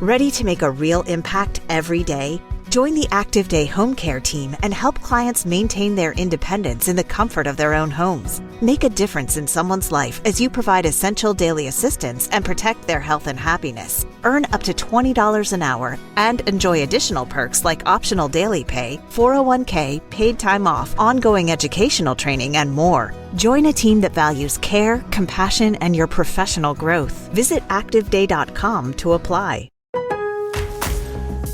Ready to make a real impact every day? Join the Active Day Home Care team and help clients maintain their independence in the comfort of their own homes. Make a difference in someone's life as you provide essential daily assistance and protect their health and happiness. Earn up to $20 an hour and enjoy additional perks like optional daily pay, 401k, paid time off, ongoing educational training, and more. Join a team that values care, compassion, and your professional growth. Visit activeday.com to apply.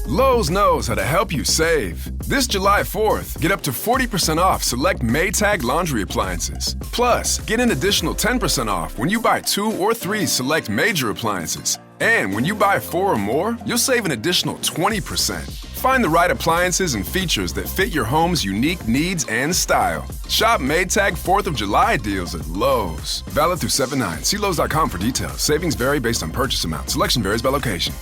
Lowe's knows how to help you save. This July 4th, get up to 40% off select Maytag laundry appliances. Plus, get an additional 10% off when you buy 2 or 3 select major appliances. And when you buy 4 or more, you'll save an additional 20%. Find the right appliances and features that fit your home's unique needs and style. Shop Maytag 4th of July deals at Lowe's. Valid through 7/9. See Lowe's.com for details. Savings vary based on purchase amount. Selection varies by location.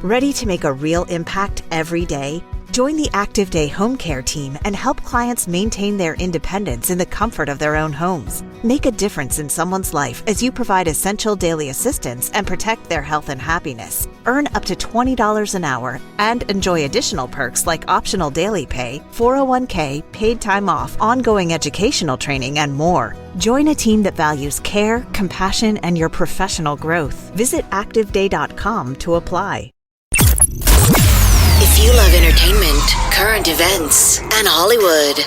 Ready to make a real impact every day? Join the Active Day Home Care team and help clients maintain their independence in the comfort of their own homes. Make a difference in someone's life as you provide essential daily assistance and protect their health and happiness. Earn up to $20 an hour and enjoy additional perks like optional daily pay, 401k, paid time off, ongoing educational training, and more. Join a team that values care, compassion, and your professional growth. Visit activeday.com to apply. If you love entertainment, current events, and Hollywood,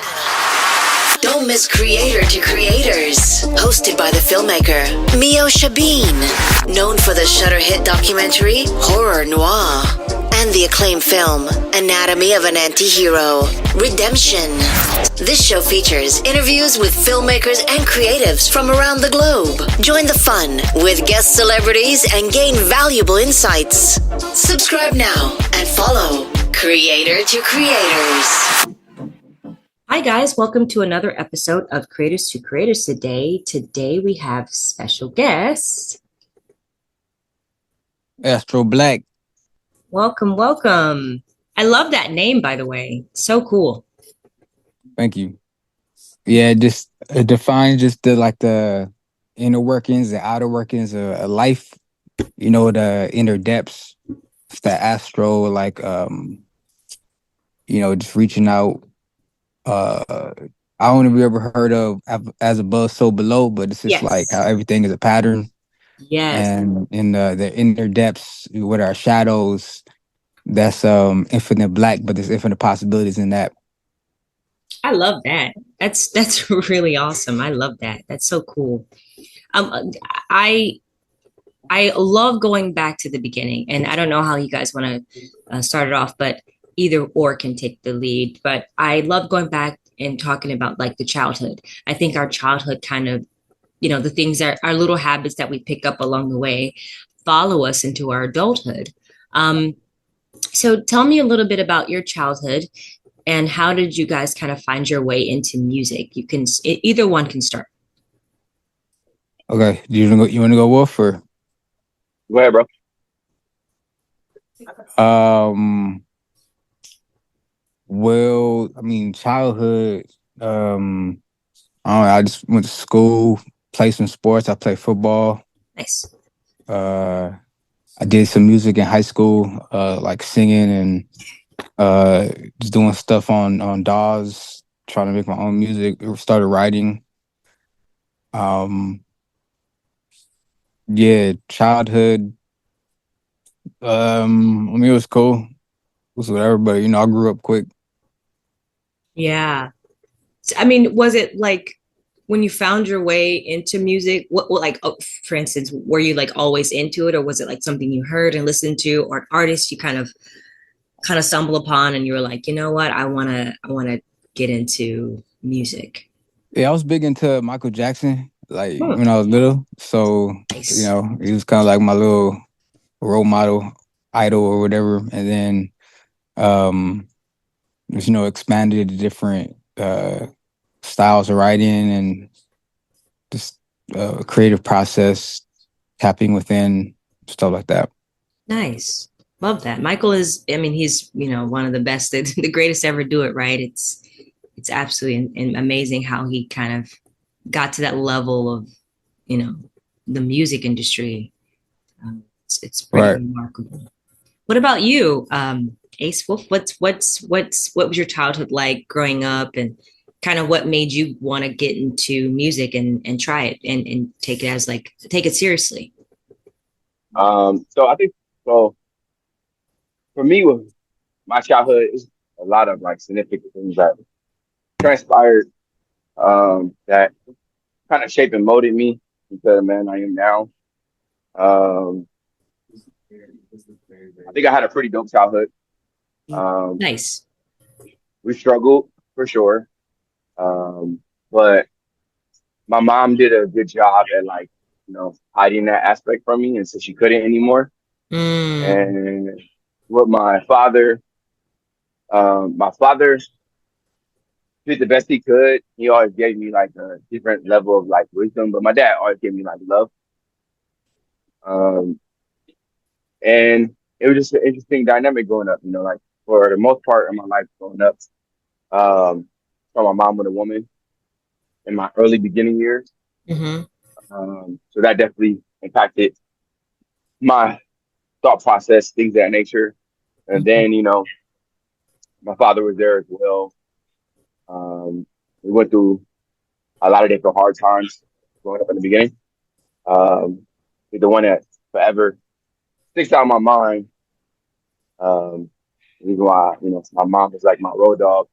don't miss Creator to Creators, hosted by the filmmaker Meosha, known for the Shudder hit documentary Horror Noir and the acclaimed film Anatomy of an Anti-Hero, Redemption. This show features interviews with filmmakers and creatives from around the globe. Join the fun with guest celebrities and gain valuable insights. Subscribe now and follow Creator to Creators. Hi guys, welcome to another episode of Creators to Creators today. Today we have special guest Astro Black. Welcome, welcome. I love that name, by the way. So cool. Thank you. Yeah, it defines just the inner workings and outer workings of life. You know, the inner depths. It's the astro, just reaching out. I don't know if you ever heard of as above, so below, but it's just like how everything is a pattern. Yes. And in the inner depths, with our shadows, that's infinite black, but there's infinite possibilities in that. I love that. That's really awesome. I love that. That's so cool. I love going back to the beginning, and I don't know how you guys want to start it off, but either or can take the lead. But I love going back and talking about like the childhood. I think our childhood kind of, the things that our little habits that we pick up along the way follow us into our adulthood. So tell me a little bit about your childhood and how did you guys kind of find your way into music? You can, either one can start. Okay. You want to go Wolf or? Go ahead, bro. Well, I mean, childhood, I don't know, I just went to school, played some sports. I played football. Nice. I did some music in high school, like singing and just doing stuff on DAWs, trying to make my own music. Started writing. Yeah, childhood. I mean, it was cool. It was whatever, but I grew up quick. Yeah. I mean, was it like when you found your way into music, what like, for instance, were you like always into it, or was it like something you heard and listened to, or an artist you kind of stumble upon and you were like, you know what, I want to get into music? Yeah, I was big into Michael Jackson, like when I was little. So, Nice. He was kind of like my little role model, idol or whatever. And then, expanded to different styles of writing and just creative process, tapping within, stuff like that. Nice. Love that. Michael is, I mean, he's, one of the best, the greatest to ever do it, right? It's absolutely amazing how he kind of got to that level of, the music industry. It's pretty remarkable. What about you, Ace Wolf? What was your childhood like growing up, and kind of what made you want to get into music and try it and take it as like take it seriously? So I think so for me with my childhood is a lot of like significant things that transpired that kind of shaped and molded me into the man I am now. Um, I think I had a pretty dope childhood. Um, Nice. we struggled for sure, um, but my mom did a good job at like hiding that aspect from me, and so she couldn't anymore. Mm, And with my father did the best he could. He always gave me like a different level of like wisdom, but my dad always gave me like love. Um, and it was just an interesting dynamic growing up. Like for the most part of my life growing up, um, saw my mom with a woman in my early beginning years. hmm So that definitely impacted my thought process, things of that nature. And then, my father was there as well. We went through a lot of different hard times growing up in the beginning. Um, the one that forever sticks out in my mind. The reason why, my mom was like my road dog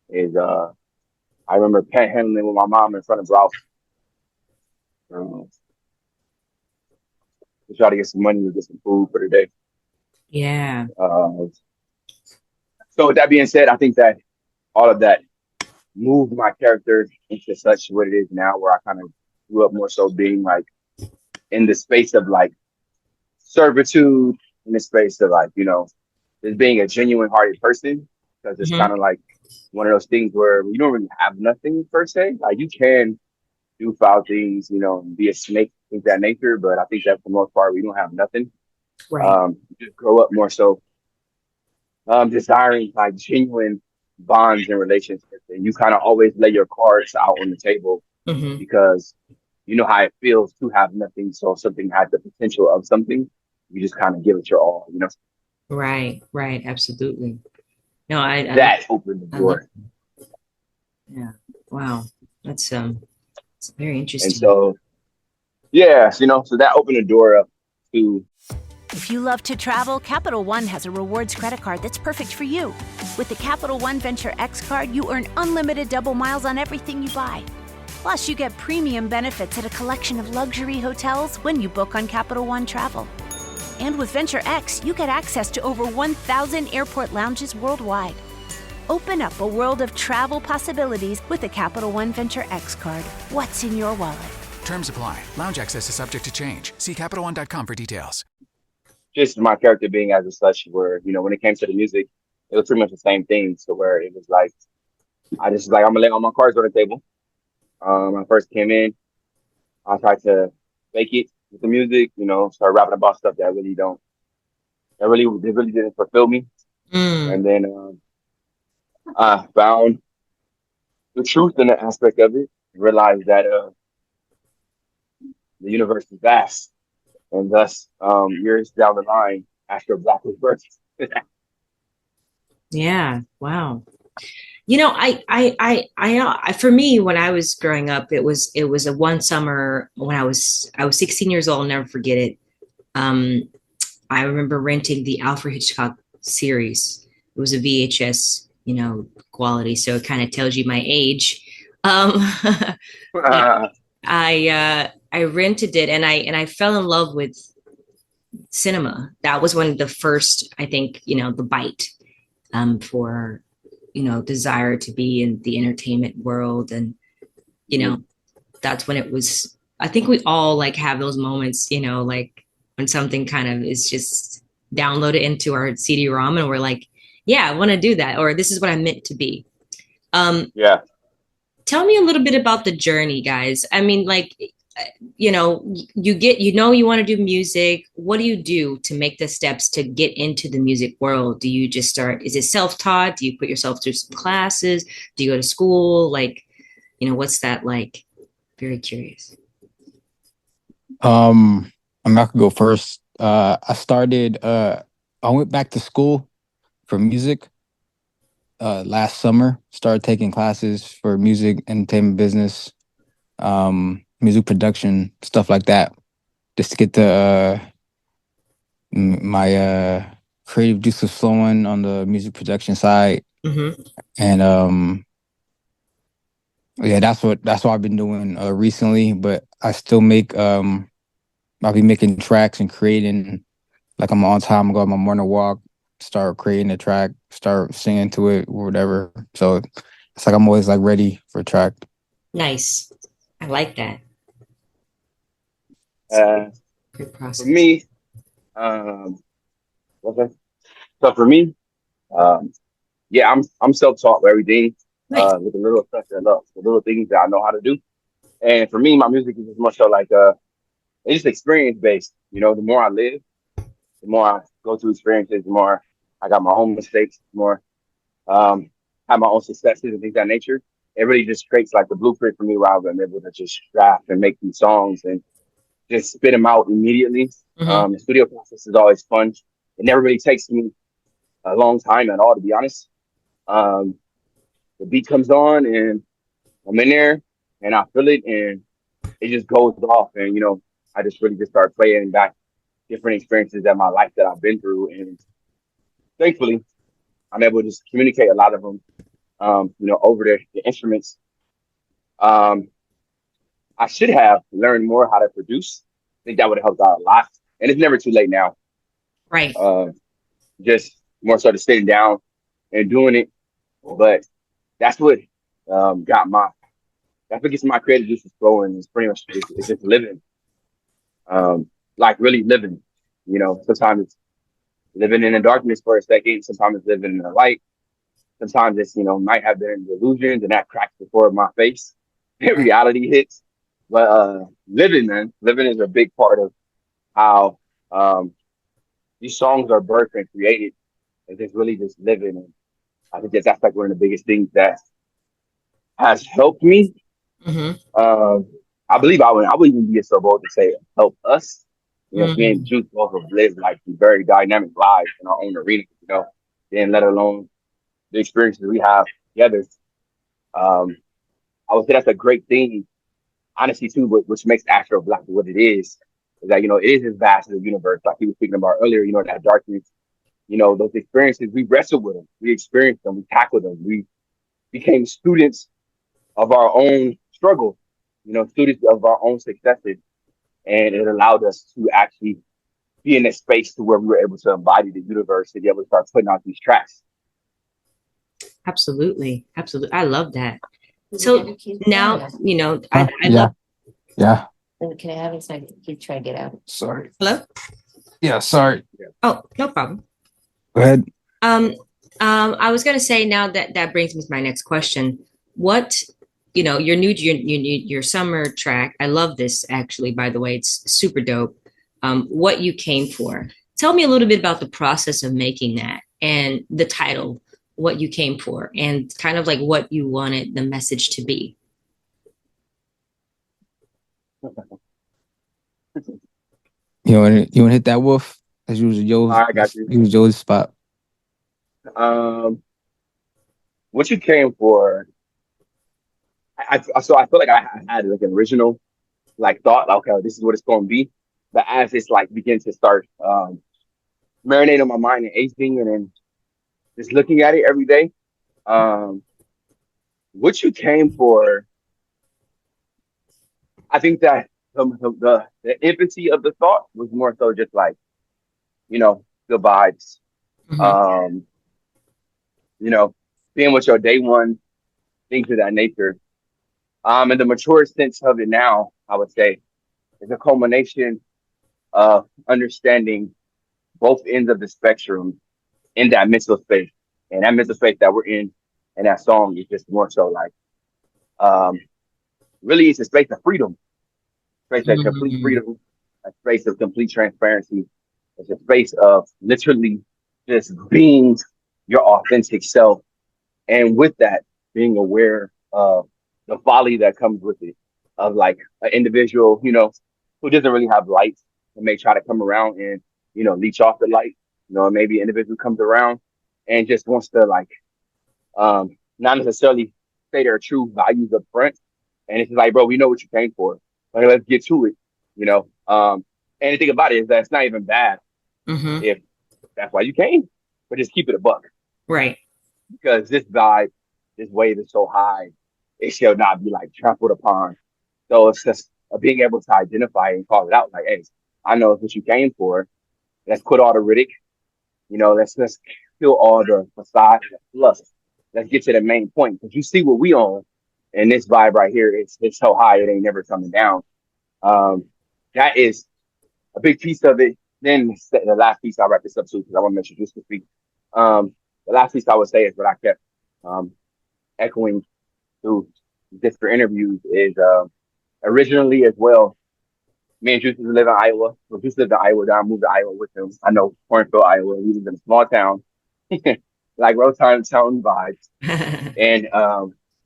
is I remember panhandling with my mom in front of Ralph um, to try to get some money to get some food for the day. Yeah. Uh, so with that being said, I think that all of that moved my character into such what it is now, where I kind of grew up more so being like in the space of like servitude, in the space of like, just being a genuine hearted person. Because it's hmm kind of like one of those things where you don't really have nothing per se. Like you can do foul things, be a snake, things of that nature. But I think that for the most part, we don't have nothing. Right. You just grow up more so desiring like genuine bonds and relationships. And you kind of always lay your cards out on the table hmm because you know how it feels to have nothing. So something has the potential of something. You just kind of give it your all. Right. Right. Absolutely. No, That opened the I love. door. Yeah. Wow. That's it's very And interesting. so, yeah, so that opened the door up to, If you love to travel, Capital One has a rewards credit card that's perfect for you. With the Capital One Venture X card, you earn unlimited double miles on everything you buy. Plus, you get premium benefits at a collection of luxury hotels when you book on Capital One Travel. And with Venture X, you get access to over 1,000 airport lounges worldwide. Open up a world of travel possibilities with the Capital One Venture X card. What's in your wallet? Terms apply. Lounge access is subject to change. See CapitalOne.com for details. just my character being as a such, where when it came to the music, it was pretty much the same thing. So where it was like, I just was like, I'm gonna lay all my cards on the table. When I first came in, I tried to fake it with the music, start rapping about stuff that really didn't fulfill me. Mm, And then I found the truth in the aspect of it, realized that the universe is vast, and thus years down the line, Astro Black was birthed. yeah. Wow. For me, when I was growing up, it was a one summer when I was 16 years old. I'll never forget it. Um, I remember renting the Alfred Hitchcock series. It was a VHS, quality, so it kind of tells you my age. Um, but I rented it, and I fell in love with cinema. That was one of the first, I think, the bite for desire to be in the entertainment world. And you know that's when it was, I think we all like have those moments, like when something kind of is just downloaded into our CD-ROM and we're like, yeah, I want to do that, or this is what I'm meant to be. um Yeah. Tell me a little bit about the journey, guys. I mean, like, you want to do music. What do you do to make the steps to get into the music world? Do you just start, is it self-taught? Do you put yourself through some classes? Do you go to school? Like, what's that like? Very curious. I'm not gonna go first. I started I went back to school for music last summer. Started taking classes for music, entertainment business, music production, stuff like that, just to get my creative juices flowing on the music production side. Mm-hmm. And yeah, that's what I've been doing recently. But I still make I'll be making tracks and creating. Like I'm on time, I go on my morning walk, start creating a track, start singing to it or whatever. So it's like I'm always like ready for a track. Nice. I like that. Good For process. me, okay. So for me, yeah, I'm self-taught with everything, Nice. with a little stuff that I love, the little things that I know how to do. And for me, my music is just much so like it's just experience based. You know, the more I live, the more I go through experiences, the more I got my own mistakes, the more have my own successes and things of that nature. It really just creates like the blueprint for me where I'm able to just draft and make these songs and just spit them out immediately. Mm-hmm. The studio process is always fun. It never really takes me a long time at all, to be honest. Um, the beat comes on and I'm in there and I feel it and it just goes off. And, you know, I just really just start playing back different experiences in my life that I've been through. And thankfully, I'm able to just communicate a lot of them, you know, over the instruments. Um, I should have learned more how to produce. I think that would have helped out a lot. And it's never too late now. Right. Just more sort of sitting down and doing it. But that's what got my that's what gets my creative juices flowing. It's pretty much it's just living, like really living. You know, sometimes it's living in the darkness for a second. Sometimes it's living in the light. Sometimes it's, you know, might have been illusions and that cracks before my face. Reality hits. But living, man, living is a big part of how these songs are birthed and created. It's just really just living. And I think that's like one of the biggest things that has helped me. Mm-hmm. I believe I would even be so bold to say help us. You know, me Mm-hmm. and Juice both have lived like very dynamic lives in our own arena, you know, then let alone the experiences we have together. Um, I would say that's a great thing, honestly, too, which makes Astro Black what it is that, you know, it is as vast as the universe, like he was speaking about earlier, you know, that darkness, you know, those experiences, we wrestled with them, we experienced them, we tackled them, we became students of our own struggle, you know, students of our own successes. And it allowed us to actually be in that space to where we were able to embody the universe and be able to start putting out these tracks. Absolutely. Absolutely. I love that. So now, you know, I Yeah. love. Yeah. Can I have a second? Keep trying to get out. Sorry. Hello? Yeah, sorry. Oh, no problem. Go ahead. I was going to say now that brings me to my next question. What, you know, your summer track. I love this actually, by the way, it's super dope. What you came for. Tell me a little bit about the process of making that and the title, what you came for, and kind of like what you wanted the message to be. You want to hit that wolf? As usual, I got you. use Joe's spot. What you came for, so I feel like I had like an original like thought, like, okay, this is what it's going to be. But as it's like begin to start marinating on my mind and aging and then just looking at it every day, what you came for, I think that the infancy of the thought was more so just like, you know, good vibes. Mm-hmm. You know, being with your day one, things of that nature. And the mature sense of it now, I would say, is a culmination of understanding both ends of the spectrum in that mental space. And that mental space that we're in that song is just more so like, really it's a space of freedom, space of complete Mm-hmm. freedom, a space of complete transparency. It's a space of literally just being your authentic self. And with that, being aware of the folly that comes with it, of like an individual, you know, who doesn't really have light and may try to come around and, you know, leech off the light. maybe an individual comes around and just wants to like, not necessarily say their true values up front. And it's like, bro, we know what you came for. Like, let's get to it, you know? And the thing about it is that it's not even bad if that's why you came, but just keep it a buck. Right. Because this vibe, this wave is so high, it shall not be like trampled upon. So it's just being able to identify and call it out. Like, hey, I know it's what you came for. Let's put all the Riddick, let's kill all the facade and fluff. Let's get to the main point. Because you see what we own. And this vibe right here, it's so high, it ain't never coming down. That is a big piece of it. Then the last piece, I'll wrap this up too, because I want to make sure this can speak. The last piece I would say is what I kept echoing through different interviews is originally as well, me and Juice live in Iowa. Well, Juice lived in Iowa, then I moved to Iowa with him. I know Cornfield, Iowa. We lived in a small town, like road town vibes. And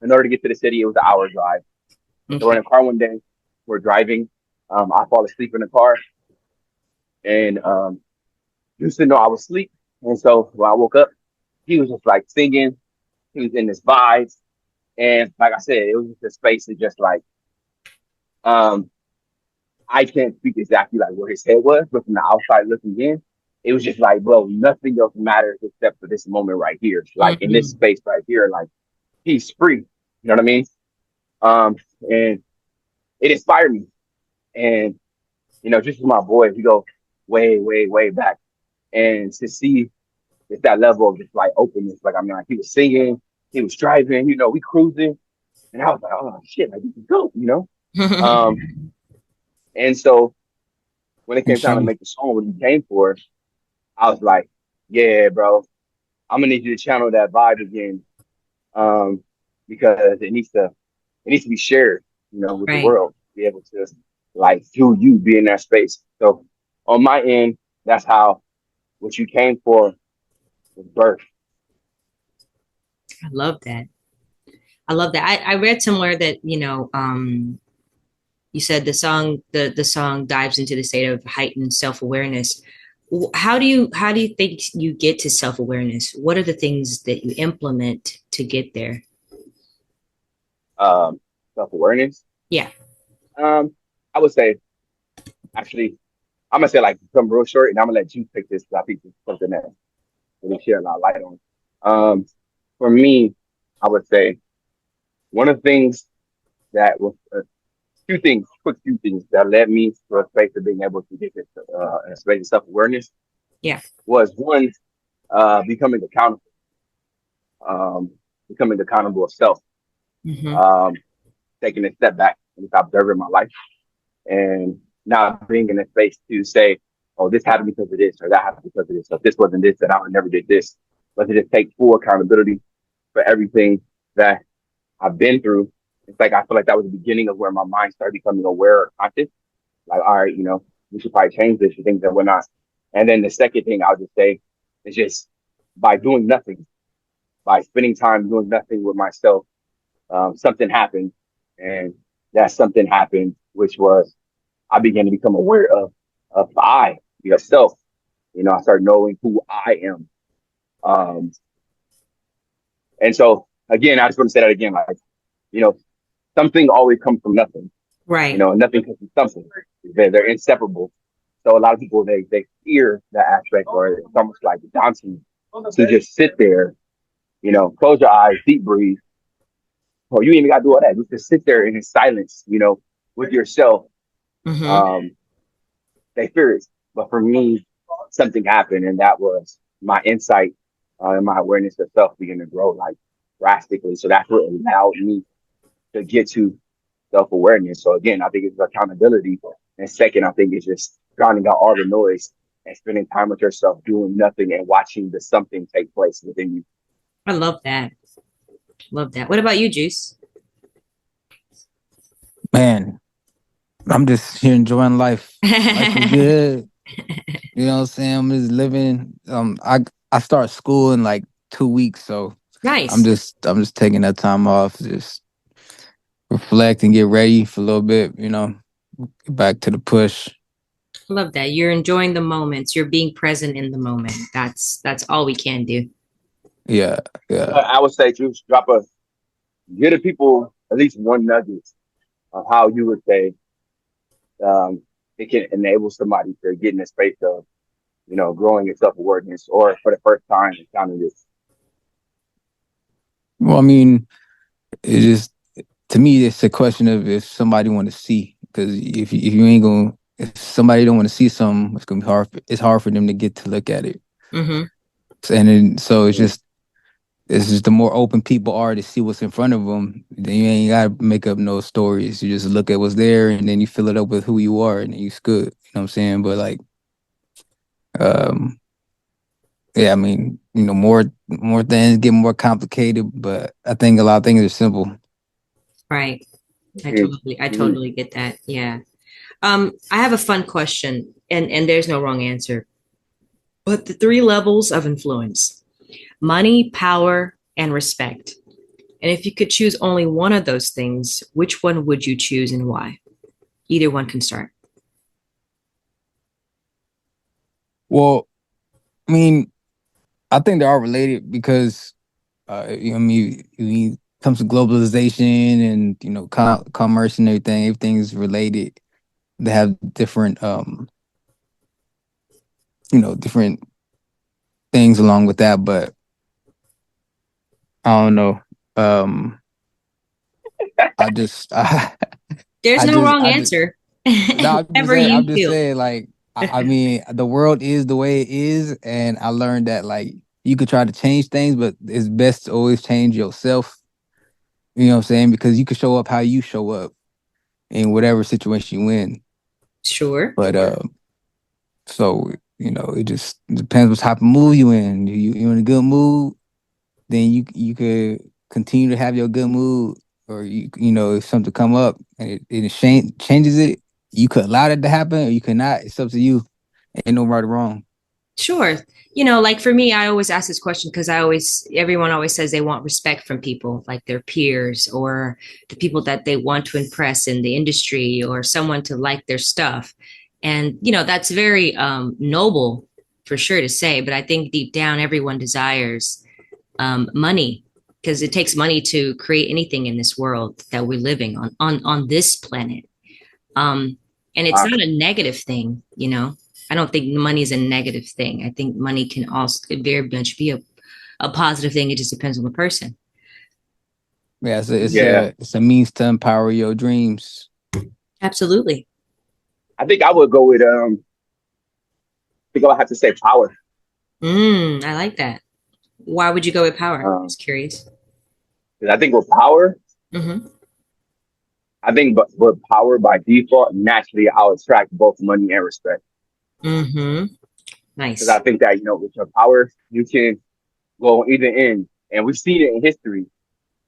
in order to get to the city, it was an hour drive. So we're in a car one day, we're driving. I fall asleep in the car, and Juice didn't know I was asleep. And so when I woke up, he was just like singing. He was in this vibe. And like I said, it was just a space that just like, I can't speak exactly like where his head was, but from the outside looking in, it was just like, bro, nothing else matters except for this moment right here. Like in this space right here, like he's free. You know what I mean? And it inspired me. And, just as my boy, we go way, way, way back. And to see it's that level of just like openness. Like, I mean, like he was singing, he was driving, we cruising. And I was like, oh shit, like this is dope, And so when it came time to make the song, what he came for, I was like, yeah, bro, I'm gonna need you to channel that vibe again. Because it needs to be shared, with the world, be able to like through you be in that space. So on my end, that's how what you came for was birth. I love that. I read somewhere that, you said the song dives into the state of heightened self-awareness. How do you think you get to self-awareness? What are the things that you implement to get there? Self-awareness? Yeah. I would say, actually, I'm gonna say like some real short, and I'm gonna let you pick this because I think it's something that we share a lot of light on. For me, I would say one of the things that was few things that led me to a space of being able to get this a space of self-awareness. Yeah. Was one, becoming accountable. Becoming accountable of self. Taking a step back and observing my life and not being in a space to say, oh, this happened because of this or that happened because of this. So if this wasn't this, then I would never did this. But to just take full accountability for everything that I've been through. It's like, I feel like that was the beginning of where my mind started becoming aware or conscious. Like, all right, we should probably change this for things that we're not. And then the second thing I'll just say is just by doing nothing, by spending time doing nothing with myself, something happened. And that something happened, which was I began to become aware of I, self. I started knowing who I am. And so, again, I just want to say that again, like, something always comes from nothing. Right. Nothing comes from something. They're inseparable. So a lot of people, they fear that aspect, or it's almost like daunting to just sit there, close your eyes, deep breathe. Oh, you ain't even got to do all that. Just sit there in silence, with yourself. They fear it. But for me, something happened, and that was my insight and my awareness of self began to grow like drastically. So that's what allowed me to get to self-awareness. So again, I think it's accountability. And second, I think it's just drowning out all the noise and spending time with yourself, doing nothing and watching the something take place within you. I love that. Love that. What about you, Juice? Man, I'm just here enjoying life. Life is good. You know what I'm saying? I'm just living. I start school in like 2 weeks, so nice. I'm just taking that time off, just reflect and get ready for a little bit, get back to the push. I love that. You're enjoying the moments. You're being present in the moment. That's all we can do. Yeah, yeah. I would say, Juice, give the people at least one nugget of how you would say um, it can enable somebody to get in a space of, growing your self awareness, or for the first time encountering this. Well, I mean, it just to me, it's a question of if somebody want to see. Because if you ain't gonna, if somebody don't want to see something, it's gonna be hard. It's hard for them to get to look at it. Mm-hmm. And then, so Yeah. it's just the more open people are to see what's in front of them, then you ain't gotta make up no stories. You just look at what's there, and then you fill it up with who you are, and it's good. You know what I'm saying? But like, um, yeah, I mean, more things get more complicated, but I think a lot of things are simple. Right. I Mm, totally, I mm. totally get that. Yeah. I have a fun question, and there's no wrong answer. But the three levels of influence: money, power, and respect. And if you could choose only one of those things, which one would you choose and why? Either one can start. Well, I mean, I think they are related because, I mean, when it comes to globalization and commerce and everything's related. They have different, different things along with that, but I don't know. Um, I just, There's I no just, wrong I just, answer. no, Whatever I'm you just feel. saying, like, I mean, the world is the way it is, and I learned that, like, you could try to change things, but it's best to always change yourself. You know what I'm saying? Because you can show up how you show up in whatever situation you in. Sure. But so it just depends what type of mood you in. You in a good mood, then you could continue to have your good mood, or if something come up and changes it, you could allow that to happen, or you could not. It's up to you. Ain't no right or wrong. Sure. Like for me, I always ask this question because everyone always says they want respect from people, like their peers or the people that they want to impress in the industry or someone to like their stuff. And, that's very noble for sure to say, but I think deep down, everyone desires money because it takes money to create anything in this world that we're living on this planet. Um, and it's Uh, not a negative thing, I don't think money is a negative thing. I think money can also very much be a positive thing. It just depends on the person. Yeah, yeah, it's a means to empower your dreams. Absolutely. I think I would go with I think I would have to say power. I like that. Why would you go with power? Um, Just curious. 'Cause I think with power, Mm-hmm. with power by default, naturally I'll attract both money and respect. Mm-hmm. Because I Nice. think that with your power, you can go on either end, and we've seen it in history.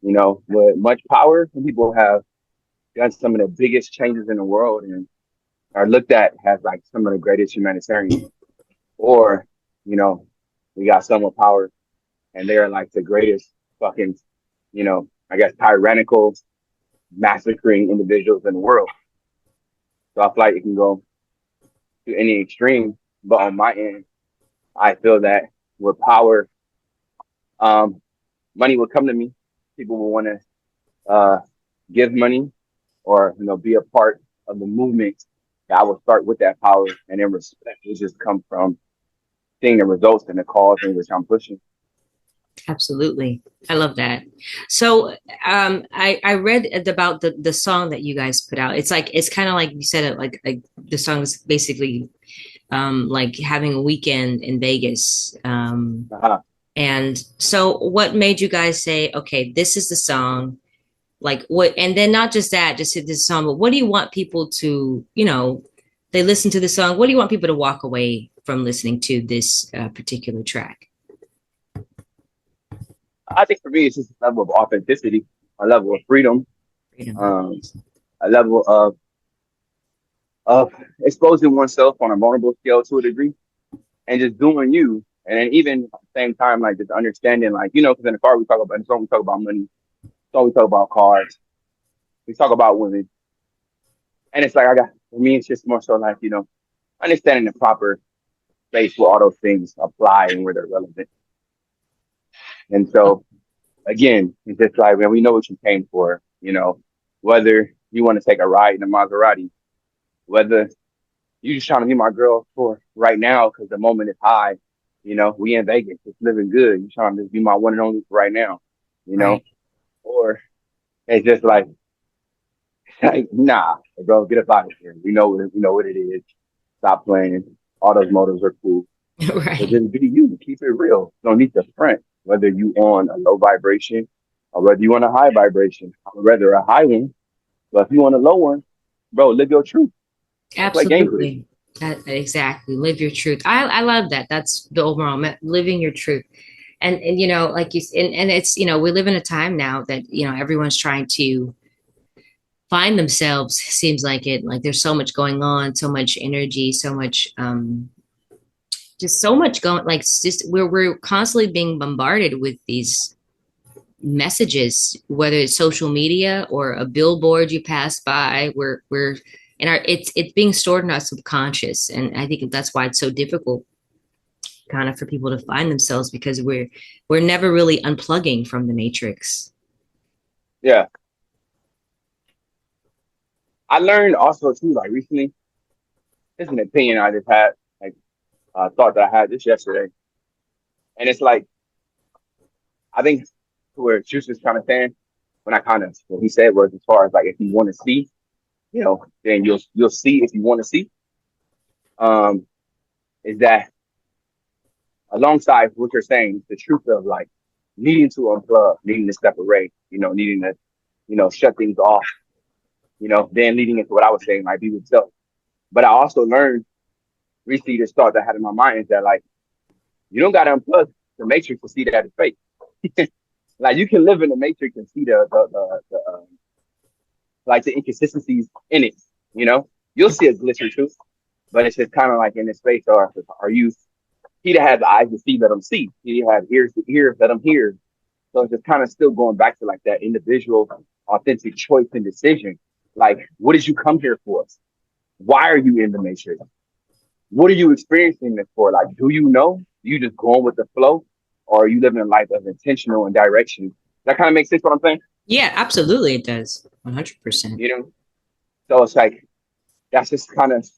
With much power, some people have done some of the biggest changes in the world and are looked at as like some of the greatest humanitarians. Or, you know, we got someone with power and they're like the greatest fucking, I guess tyrannical, massacring individuals in the world. So I feel like it can go to any extreme. But on my end, I feel that with power, um, money will come to me. People will want to give money or be a part of the movement. That I will start with that power, and then respect will just come from seeing the results and the cause in which I'm pushing. Absolutely. I love that. So I read about the song that you guys put out. It's kind of like you said it like the song is basically like having a weekend in Vegas. Uh-huh. And so what made you guys say, okay, this is the song? Like what, and then not just that, just hit this song, but what do you want people to, they listen to the song. What do you want people to walk away from listening to this particular track? I think for me, it's just a level of authenticity, a level of freedom, Freedom. um, a level of exposing oneself on a vulnerable scale to a degree, and just doing you. And then even at the same time, like just understanding, like because in the car in the song we talk about money, song we talk about cars, we talk about women, and it's like for me, it's just more so like understanding the proper space where all those things apply and where they're relevant. And so, again, it's just like, man, we know what you came for, whether you want to take a ride in a Maserati, whether you just trying to be my girl for right now because the moment is high, we in Vegas, it's living good. You trying to just be my one and only for right now, Right. or it's just like, nah, bro, get up out of here. We know what it is. Stop playing. All those motives are cool. But Right. just be you. Keep it real. Don't need to front. Whether you on a low vibration or whether you on a high vibration. I would rather a high one. But if you on a low one, bro, live your truth. Don't play games with it. Absolutely. Exactly. Live your truth. I love that. That's the overall living your truth. And like and it's, we live in a time now that, everyone's trying to find themselves, seems like it. Like there's so much going on, so much energy, so much, just so much going, like, it's just we're constantly being bombarded with these messages, whether it's social media or a billboard you pass by. We're in our it's being stored in our subconscious, and I think that's why it's so difficult, kind of, for people to find themselves, because we're never really unplugging from the matrix. Yeah. I learned also too, like recently, this is an opinion I just had, like thought that I had this yesterday. And it's like, I think where Juice was kind of saying, what he said was, as far as like, if you want to see, then you'll see if you want to see. Is that alongside what you're saying, the truth of like needing to unplug, needing to separate, needing to, shut things off, then leading into what I was saying, like be with self. But I also learned recently this thought that I had in my mind is that like, you don't got to unplug the matrix to see that it's fake. Like you can live in the matrix and see the like the inconsistencies in it. You'll see a glitch or two, but it's just kind of like in this space. Or are you? He that has eyes to see, let him see. He that has ears to hear, let him hear. So it's just kind of still going back to like that individual, authentic choice and decision. Like, what did you come here for? Why are you in the matrix? What are you experiencing this for? Like, do you know? You just going with the flow, or are you living a life of intentional and direction? That kind of makes sense. What I'm saying? Yeah, absolutely, it does. 100%. So it's like that's just kind of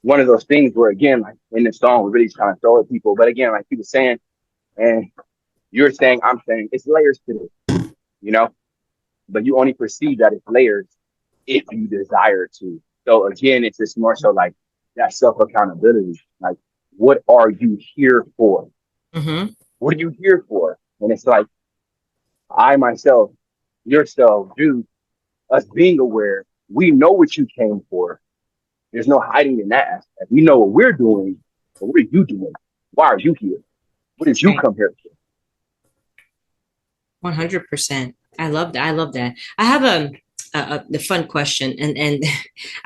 one of those things where, again, like in the song, we're really trying to throw at people. But again, like he was saying, and you're saying, I'm saying, it's layers to this, but you only perceive that it's layers if you desire to. So again, it's just more so like that self accountability. Like, what are you here for? Mm-hmm. What are you here for? And it's like, I myself, yourself, you, us being aware, we know what you came for. There's no hiding in that aspect. We know what we're doing, but what are you doing? Why are you here? What did you come here for? 100%. I love that. I love that. I have the fun question, and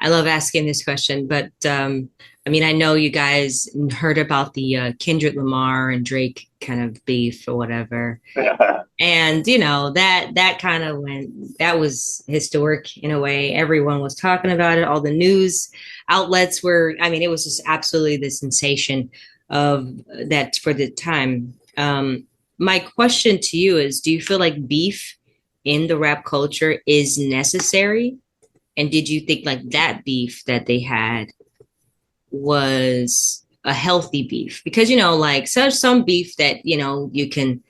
I love asking this question, but I mean, I know you guys heard about the Kendrick Lamar and Drake kind of beef or whatever. And that kind of that was historic in a way. Everyone was talking about it. All the news outlets were, I mean, it was just absolutely the sensation of that for the time. My question to you is, do you feel like beef in the rap culture is necessary? And did you think like that beef that they had was a healthy beef? Because, like some beef that, you can,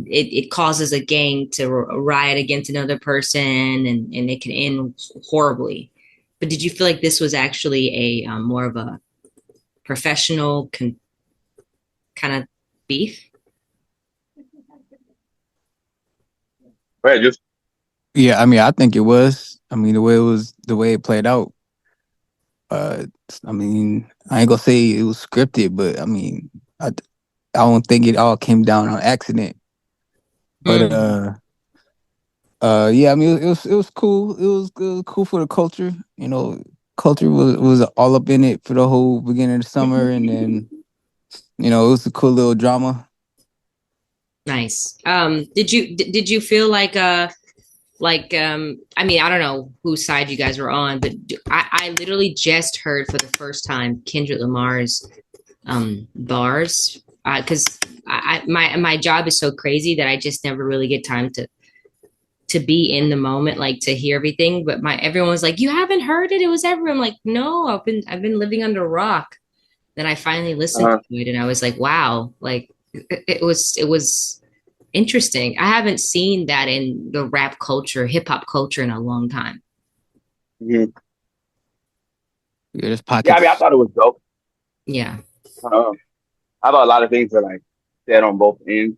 it causes a gang to riot against another person, and it can end horribly. But did you feel like this was actually a more of a professional kind of beef? Yeah, I mean, I think it was. I mean, the way it played out. I mean, I ain't gonna say it was scripted, but I mean, I don't think it all came down on accident. But yeah, I mean, it was cool. It was cool for the culture. Culture was all up in it for the whole beginning of the summer, and then it was a cool little drama. Nice. Did you feel like Like, I mean, I don't know whose side you guys were on, but I literally just heard for the first time Kendrick Lamar's bars, because my job is so crazy that I just never really get time to be in the moment, like to hear everything. But everyone was like, "You haven't heard it? It was everywhere." I'm like, "No, I've been living under a rock." Then I finally listened to it, and I was like, "Wow!" Like it was interesting. I haven't seen that in the rap culture, hip hop culture in a long time. Mhm. Yeah, there's Yeah, I mean, I pockets. thought it was dope. Yeah. Um, I thought a lot of things were like said on both ends.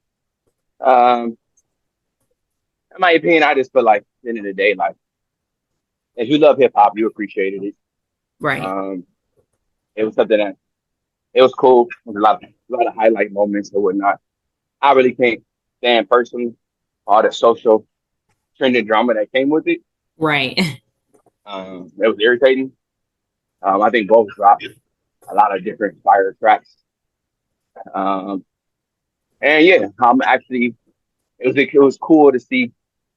Um, in my opinion, I just feel like at the end of the day, like if you love hip hop, you appreciated it. Right. Um, it was something that it was cool. There was a lot of highlight moments and whatnot. I really can't stand personally all the social trending drama that came with it. Right. It was irritating. I think both dropped a lot of different fire tracks. Um, and yeah, I'm actually it was cool to see,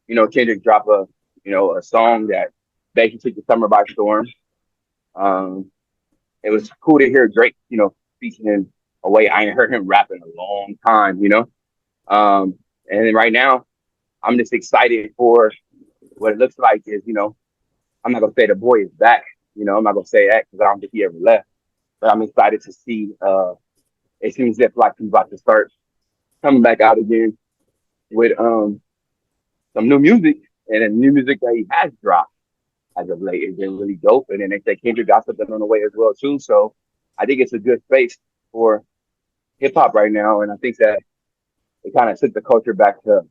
Kendrick drop a song that basically took the summer by storm. Um, it was cool to hear Drake, speaking in a way I ain't heard him rap in a long time. And then right now, I'm just excited for what it looks like is, I'm not gonna say the boy is back. I'm not gonna say that because I don't think he ever left. But I'm excited to see. It seems as if like he's about to start coming back out again with some new music, and the new music that he has dropped as of late has been really dope. And then they say Kendrick got something on the way as well too. So I think it's a good space for hip hop right now, and I think that it kind of took the culture back to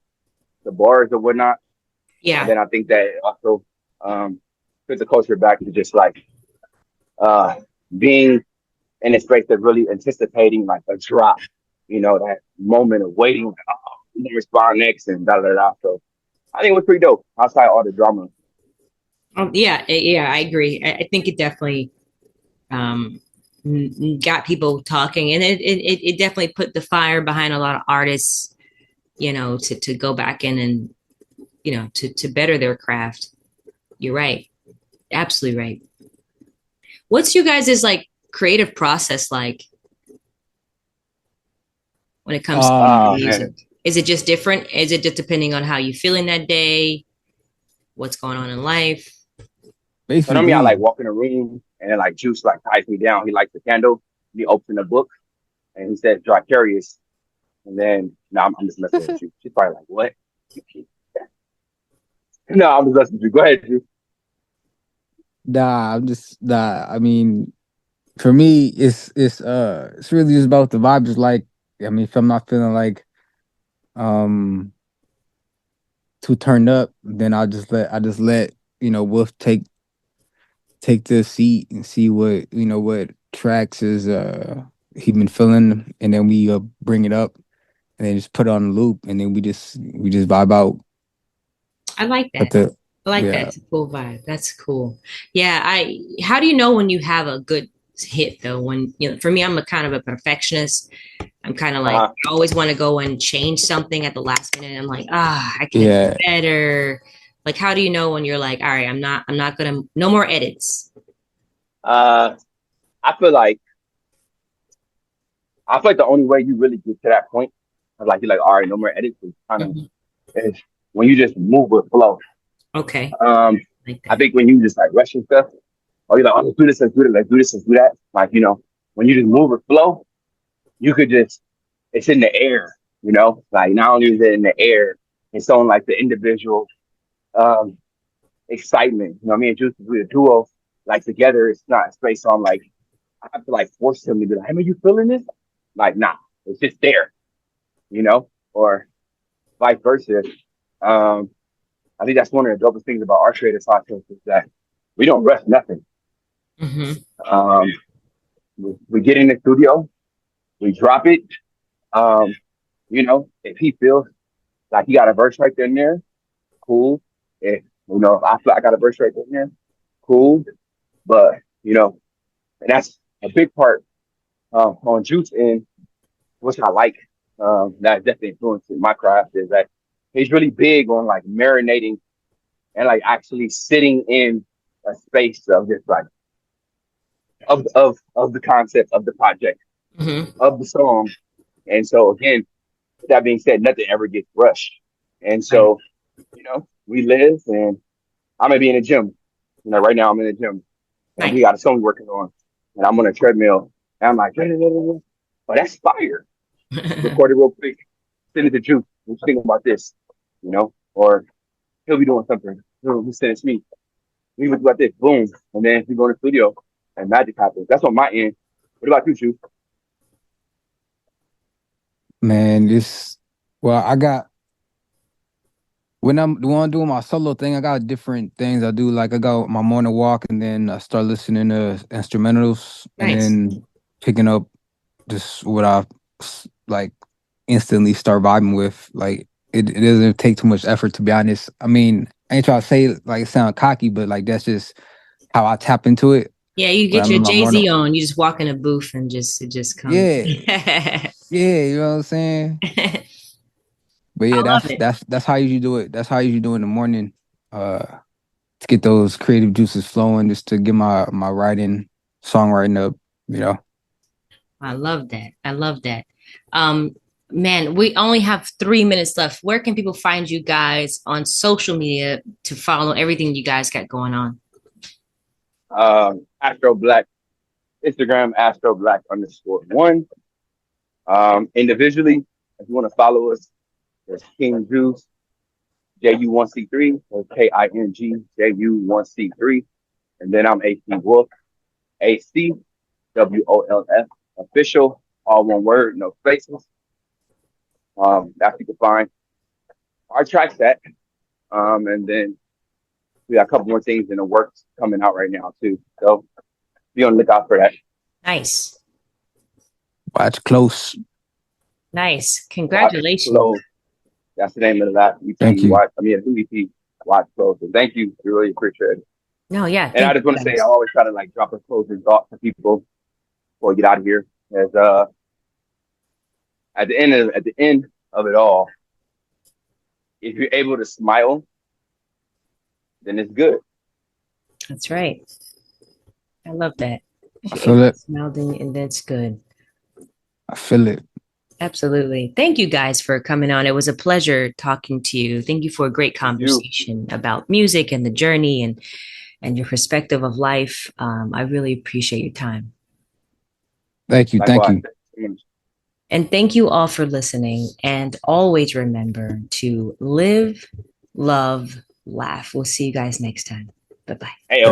the bars and whatnot. And Yeah. then I think that it also took the culture back to just like uh, being in a space that's really anticipating like a drop, that moment of waiting, like, oh, I'm gonna respond next and da da da. So I think it was pretty dope outside all the drama. Yeah. Yeah. I agree. I think it definitely um, got people talking, and it definitely put the fire behind a lot of artists, to go back in and to better their craft. You're right. Absolutely right. What's you guys' like creative process like when it comes to Oh music? man. Is it just different? Is it just depending on how you feeling that day? What's going on in life? So normally I like Basically, walk in a room and then like Juice like ties me down. He lights the candle, he opens a book and he says Dracarius. And then no, I'm just messing with you. She's probably like, what? No, I'm just messing with you. Go ahead, Juice. nah. I mean, for me, it's really just about the vibe. Just like, I mean, if I'm not feeling like um too turned up, then I just let Wolf take the seat and see what tracks is he been feeling, and then we bring it up and then just put it on a loop, and then we just vibe out. I like But that. the I like that. yeah, It's a cool vibe. That's cool. Yeah. How do you know when you have a good hit though? When, for me, I'm a kind of a perfectionist. I'm kind of like, Uh, I always want to go and change something at the last minute. I'm like, I can have yeah, better. Like, how do you know when you're like, all right, I'm not gonna, no more edits. uh, I feel like the only way you really get to that point is like you're like, all right, no more edits. Is kind of Mhm. is when you just move with flow. Okay. Um, Like I that. think when you just like rushing stuff, or you're like, oh, let's do this, let's do it, let's do this, let's do that. Like when you just move with flow, you could just it's in the air. Like not only is it in the air, it's on like the individual um excitement. Me and Juice, we a duo. Like together, it's not. It's based on like I have to like force him to be like, "Hey, man, you feeling this?" Like, nah, it's just there. Or vice versa. Um, I think that's one of the dopest things about our creative process is that we don't rush nothing. Hmm. Um, we get in the studio, we drop it. Um, if he feels like he got a verse right there and there, cool. If I feel like I got a verse right there and there, cool. But and that's a big part on Juice and which I like. That definitely influenced my craft is that he's really big on like marinating and like actually sitting in a space of just like of the concept of the project of the song. And so again, with that being said, nothing ever gets rushed. And so, you know, we live, and I'm gonna be in the gym. You know, right now I'm in the gym, and we got a song working on, and I'm on a treadmill, and I'm like, oh, that's fire. Record it real quick, send it to Juice. What you think about this? You know, or he'll be doing something. He'll send it to me. We would do like this, boom, and then we go in the studio, and magic happens. That's on my end. What about you, Juice? Man, I got, when I'm doing my solo thing, I got different things I do. Like I go my morning walk, and then I start listening to instrumentals, and then picking up just what I like instantly start vibing with. Like it doesn't take too much effort, to be honest. I mean, I ain't trying to say like it sound cocky, but like that's just how I tap into it. Yeah, you get your Jay-Z on, you just walk in a booth and it just comes. Yeah. Yeah, you know what I'm saying? But yeah, that's how you do it. That's how you do it in the morning. To get those creative juices flowing, just to get my writing, songwriting up, you know. I love that. I love that. Man, we only have 3 minutes left. Where can people find you guys on social media to follow everything you guys got going on? Astro Black, Instagram, Astro Black _1. Individually, if you want to follow us, there's KingJu1c, KingJu1c3, or KingJu1c3. And then I'm AcWolf, AcWolf official, all one word, no spaces. That's you can find our tracks at. And then we got a couple more things in the works coming out right now too. So be on the lookout for that. Nice. Watch close. Nice. Congratulations. Watch close. That's the name of the last EP. Thank you. EP. Watch close. So thank you. We really appreciate it. No, yeah. And I just want to say, I always try to like drop a closing thought for people before we get out of here. As at the end of it all, if you're able to smile, then it's good. That's right. I love that. I feel it. Smiling, and that's good. I feel it. Absolutely. Thank you guys for coming on. It was a pleasure talking to you. Thank you for a great conversation about music and the journey and your perspective of life. I really appreciate your time. Thank you. Thank you. And thank you all for listening. And always remember to live, love, laugh. We'll see you guys next time. Bye-bye. Hey,